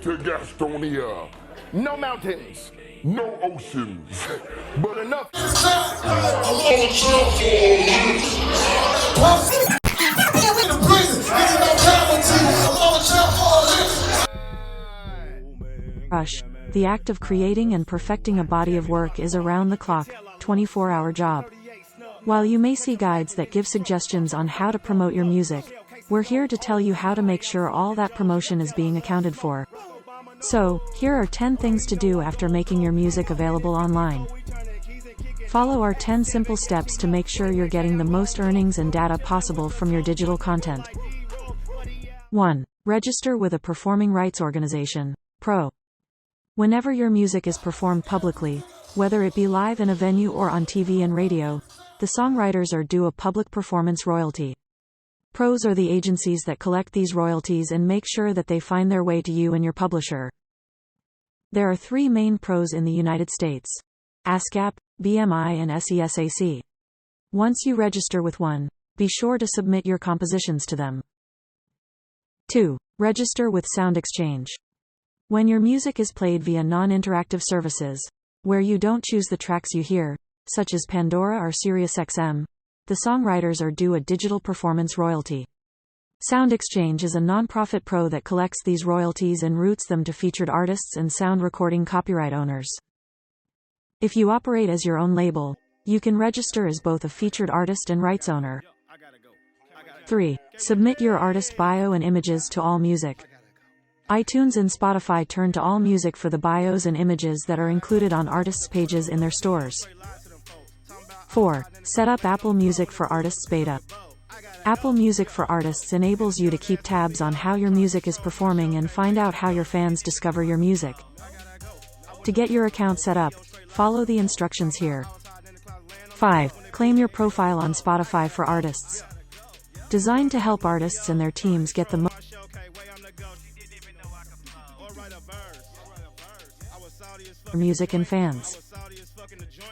to Gastonia. No mountains, no oceans, but enough. Rush. The act of creating and perfecting a body of work is around-the-clock, 24-hour job. While you may see guides that give suggestions on how to promote your music, we're here to tell you how to make sure all that promotion is being accounted for. So, here are 10 things to do after making your music available online. Follow our 10 simple steps to make sure you're getting the most earnings and data possible from your digital content. 1. Register with a performing rights organization, PRO. Whenever your music is performed publicly, whether it be live in a venue or on TV and radio, the songwriters are due a public performance royalty. PROs are the agencies that collect these royalties and make sure that they find their way to you and your publisher. There are 3 main PROs in the United States: ASCAP, BMI and SESAC. Once you register with one, be sure to submit your compositions to them. 2. Register with SoundExchange. When your music is played via non-interactive services, where you don't choose the tracks you hear, such as Pandora or SiriusXM, the songwriters are due a digital performance royalty. SoundExchange is a non-profit pro that collects these royalties and routes them to featured artists and sound recording copyright owners. If you operate as your own label, you can register as both a featured artist and rights owner. 3. Submit your artist bio and images to AllMusic. iTunes and Spotify turn to AllMusic for the bios and images that are included on artists' pages in their stores. 4. Set up Apple Music for Artists beta. Apple Music for Artists enables you to keep tabs on how your music is performing and find out how your fans discover your music. To get your account set up, follow the instructions here. 5. Claim your profile on Spotify for Artists. Designed to help artists and their teams get the most music and fans.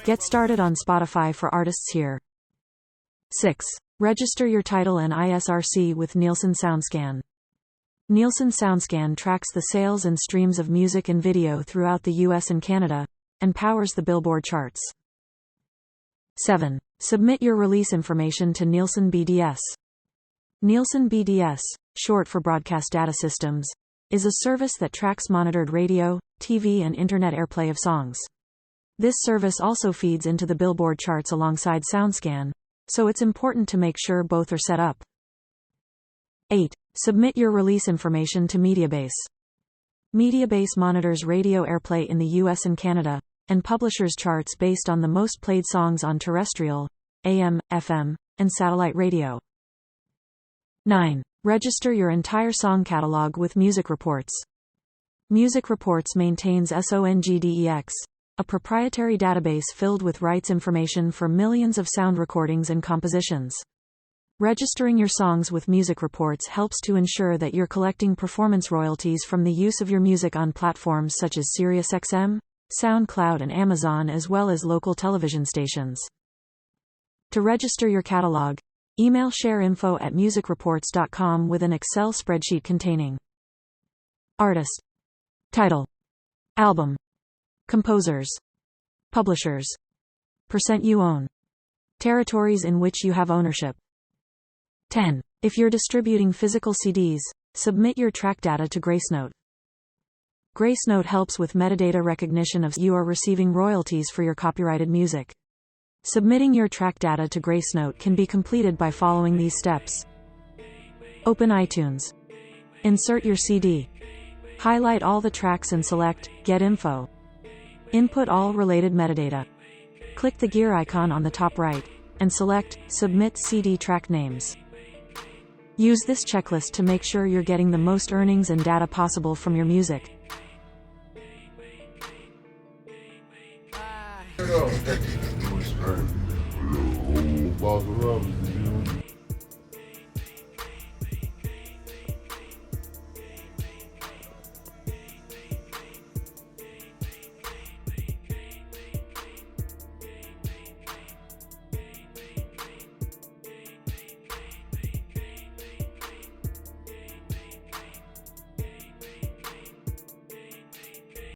Get started on Spotify for Artists here. 6. Register your title and ISRC with Nielsen SoundScan. Nielsen SoundScan tracks the sales and streams of music and video throughout the US and Canada, and powers the Billboard charts. 7. Submit your release information to Nielsen BDS. Nielsen BDS, short for Broadcast Data Systems, is a service that tracks monitored radio, TV and internet airplay of songs. This service also feeds into the Billboard charts alongside SoundScan, so it's important to make sure both are set up. 8. Submit your release information to Mediabase. Mediabase monitors radio airplay in the US and Canada, and publishes charts based on the most played songs on terrestrial, AM, FM, and satellite radio. 9. Register your entire song catalog with Music Reports. Music Reports maintains SONGDEX, a proprietary database filled with rights information for millions of sound recordings and compositions. Registering your songs with Music Reports helps to ensure that you're collecting performance royalties from the use of your music on platforms such as SiriusXM, SoundCloud and Amazon, as well as local television stations. To register your catalog, email shareinfo@musicreports.com with an Excel spreadsheet containing artist, title, album, composers, publishers, percent you own, territories in which you have ownership. 10. If you're distributing physical CDs, submit your track data to Gracenote. Gracenote helps with metadata recognition of you are receiving royalties for your copyrighted music. Submitting your track data to Gracenote can be completed by following these steps. Open iTunes. Insert your CD. Highlight all the tracks and select Get Info. Input all related metadata. Click the gear icon on the top right, and select Submit CD Track Names. Use this checklist to make sure you're getting the most earnings and data possible from your music. Boss of rubber.